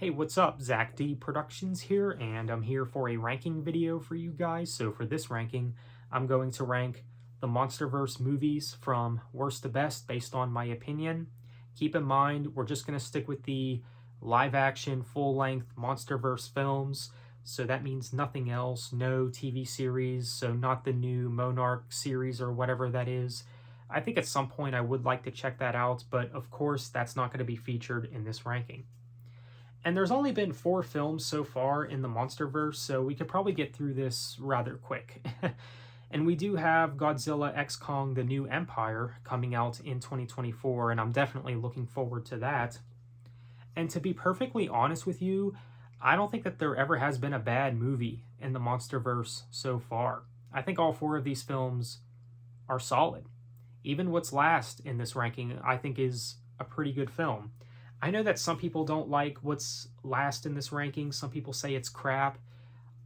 Hey, what's up? Zach D Productions here, and I'm here for a ranking video for you guys. So for this ranking, I'm going to rank the Monsterverse movies from worst to best based on my opinion. Keep in mind, we're just going to stick with the live-action, full-length Monsterverse films. So that means nothing else, no TV series, so not the new Monarch series or whatever that is. I think at some point I would like to check that out, but of course that's not going to be featured in this ranking. And there's only been 4 films so far in the Monsterverse, so we could probably get through this rather quick. And we do have Godzilla X Kong The New Empire coming out in 2024, and I'm definitely looking forward to that. And to be perfectly honest with you, I don't think that there ever has been a bad movie in the Monsterverse so far. I think all 4 of these films are solid. Even what's last in this ranking, I think, is a pretty good film. I know that some people don't like what's last in this ranking. Some people say it's crap.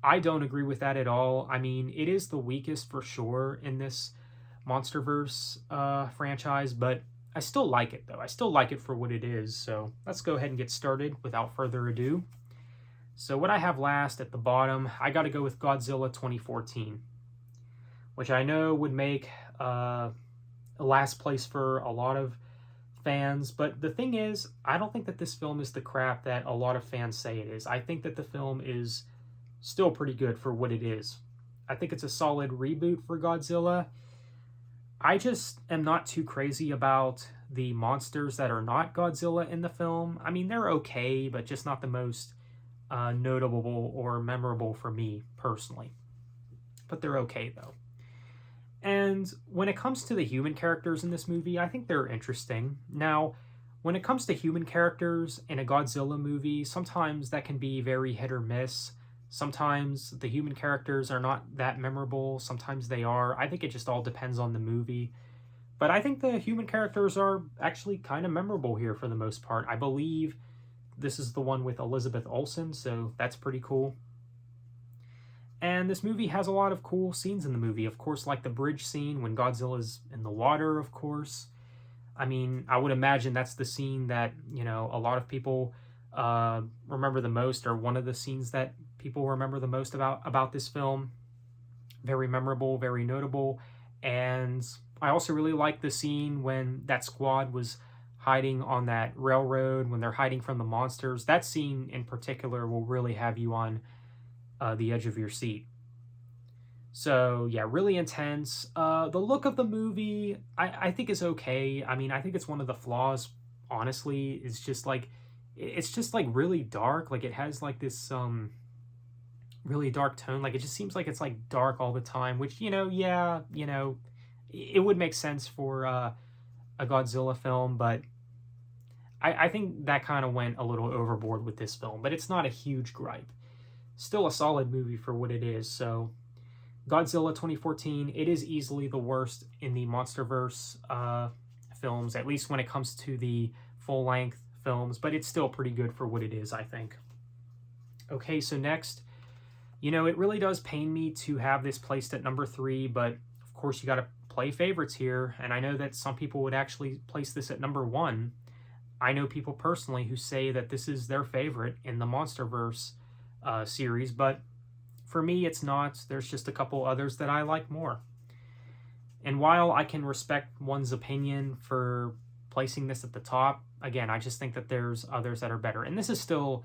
I don't agree with that at all. I mean, it is the weakest for sure in this Monsterverse franchise, but I still like it, though. I still like it for what it is. So let's go ahead and get started without further ado. So what I have last at the bottom, I got to go with Godzilla 2014, which I know would make a last place for a lot of fans, but the thing is, I don't think that this film is the crap that a lot of fans say it is. I think that the film is still pretty good for what it is. I think it's a solid reboot for Godzilla. I just am not too crazy about the monsters that are not Godzilla in the film. I mean, they're okay, but just not the most notable or memorable for me personally. But they're okay, though. And when it comes to the human characters in this movie, I think they're interesting. Now, when it comes to human characters in a Godzilla movie, sometimes that can be very hit or miss. Sometimes the human characters are not that memorable, sometimes they are. I think it just all depends on the movie. But I think the human characters are actually kind of memorable here for the most part. I believe this is the one with Elizabeth Olsen, so that's pretty cool. And this movie has a lot of cool scenes in the movie. Of course, like the bridge scene when Godzilla's in the water, of course. I mean, I would imagine that's the scene that, a lot of people remember the most, or one of the scenes that people remember the most about this film. Very memorable, very notable. And I also really like the scene when that squad was hiding on that railroad, when they're hiding from the monsters. That scene in particular will really have you on the edge of your seat. So yeah, really intense. The look of the movie, I think is okay. I mean, I think it's one of the flaws, honestly, is just like, it's just like really dark. Like it has like this really dark tone. Like it just seems like it's like dark all the time, which, yeah, it would make sense for a Godzilla film, but I think that kind of went a little overboard with this film, but it's not a huge gripe. Still a solid movie for what it is. So Godzilla 2014, it is easily the worst in the Monsterverse films, at least when it comes to the full-length films, but it's still pretty good for what it is, I think. Okay, so next, it really does pain me to have this placed at number 3, but of course you got to play favorites here, and I know that some people would actually place this at number 1. I know people personally who say that this is their favorite in the Monsterverse series, but for me it's not. There's just a couple others that I like more. And while I can respect one's opinion for placing this at the top, again, I just think that there's others that are better. And this is still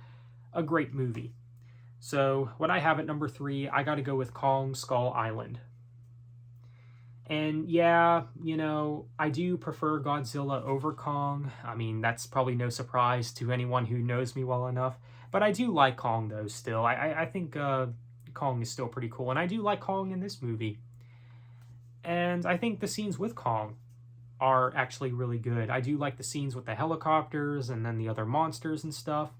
a great movie. So what I have at number 3, I got to go with Kong Skull Island. And yeah, I do prefer Godzilla over Kong. I mean, that's probably no surprise to anyone who knows me well enough. But I do like Kong, though, still. I think Kong is still pretty cool. And I do like Kong in this movie. And I think the scenes with Kong are actually really good. I do like the scenes with the helicopters and then the other monsters and stuff.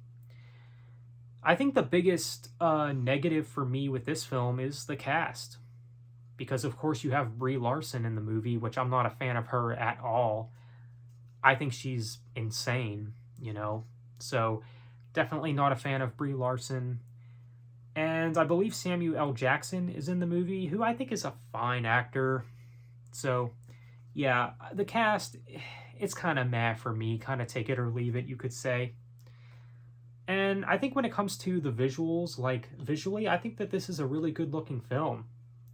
I think the biggest negative for me with this film is the cast. Because, of course, you have Brie Larson in the movie, which I'm not a fan of her at all. I think she's insane, So, definitely not a fan of Brie Larson. And I believe Samuel L. Jackson is in the movie, who I think is a fine actor. So, yeah, the cast, it's kind of meh for me. Kind of take it or leave it, you could say. And And I think when it comes to the visuals, like visually, I think that this is a really good looking film.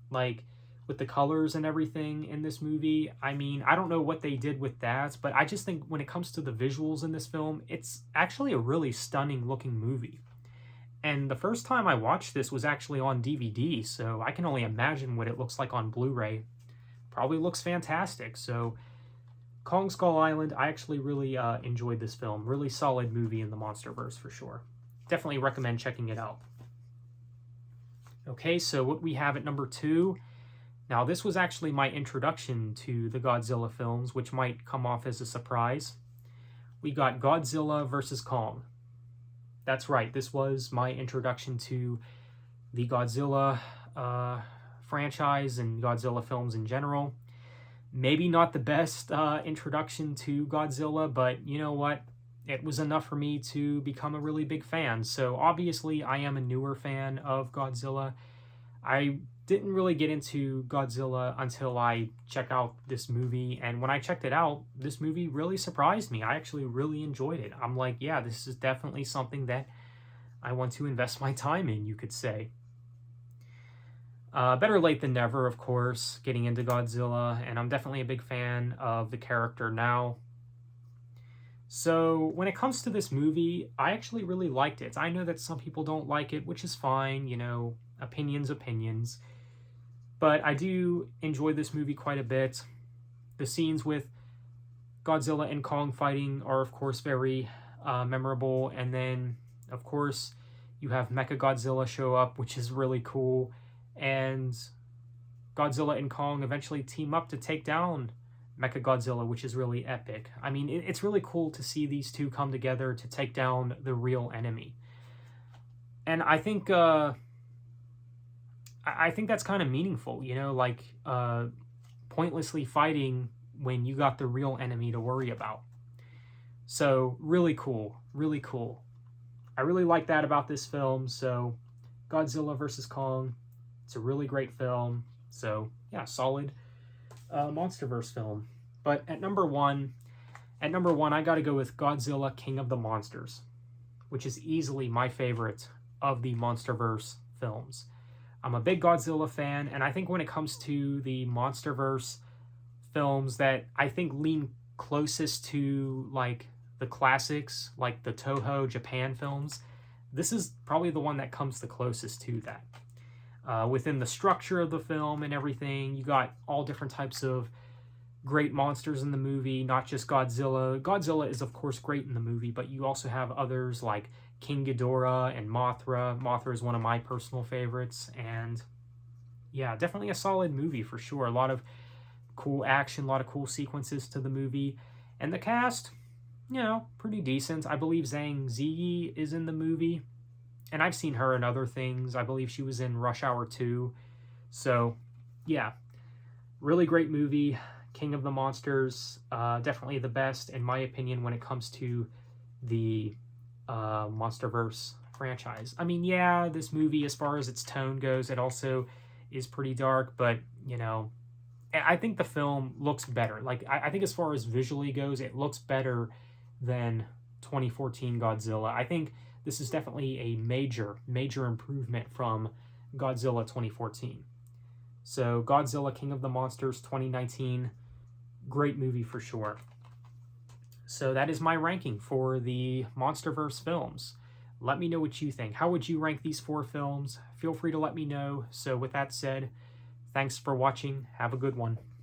Like with the colors and everything in this movie. I mean, I don't know what they did with that, but I just think when it comes to the visuals in this film, it's actually a really stunning looking movie. And the first time I watched this was actually on DVD, so I can only imagine what it looks like on Blu-ray. Probably looks fantastic. So Kong Skull Island, I actually really enjoyed this film. Really solid movie in the Monsterverse for sure. Definitely recommend checking it out. Okay, so what we have at number 2. Now, this was actually my introduction to the Godzilla films, which might come off as a surprise. We got Godzilla vs. Kong. That's right, this was my introduction to the Godzilla franchise and Godzilla films in general. Maybe not the best introduction to Godzilla, but you know what? It was enough for me to become a really big fan. So obviously, I am a newer fan of Godzilla. I didn't really get into Godzilla until I checked out this movie, and when I checked it out, this movie really surprised me. I actually really enjoyed it. I'm like, yeah, this is definitely something that I want to invest my time in, you could say. Better late than never, of course, getting into Godzilla, and I'm definitely a big fan of the character now. So when it comes to this movie, I actually really liked it. I know that some people don't like it, which is fine, you know, opinions. But I do enjoy this movie quite a bit. The scenes with Godzilla and Kong fighting are, of course, very memorable. And then, of course, you have Mechagodzilla show up, which is really cool. And Godzilla and Kong eventually team up to take down Mechagodzilla, which is really epic. I mean, it's really cool to see these two come together to take down the real enemy. And I think that's kind of meaningful, you know, like pointlessly fighting when you got the real enemy to worry about. So really cool, really cool. I really like that about this film. So Godzilla vs. Kong, it's a really great film. So yeah, solid Monsterverse film. But at number one, I got to go with Godzilla King of the Monsters, which is easily my favorite of the Monsterverse films. I'm a big Godzilla fan, and I think when it comes to the Monsterverse films that I think lean closest to like the classics, like the Toho Japan films, this is probably the one that comes the closest to that. Within the structure of the film and everything, you got all different types of great monsters in the movie, not just Godzilla. Godzilla is, of course, great in the movie, but you also have others like King Ghidorah and Mothra. Mothra is one of my personal favorites, and yeah, definitely a solid movie for sure. A lot of cool action, a lot of cool sequences to the movie, and the cast, you know, pretty decent. I believe Zhang Ziyi is in the movie, and I've seen her in other things. I believe she was in Rush Hour 2. So, yeah, really great movie. King of the Monsters, definitely the best, in my opinion, when it comes to the Monsterverse franchise. I mean, yeah, this movie, as far as its tone goes, it also is pretty dark, but, you know, I think the film looks better. Like, I think as far as visually goes, it looks better than 2014 Godzilla. I think this is definitely a major improvement from Godzilla 2014. So Godzilla King of the Monsters 2019, great movie for sure. So that is my ranking for the Monsterverse films. Let me know what you think. How would you rank these 4 films? Feel free to let me know. So with that said, thanks for watching. Have a good one.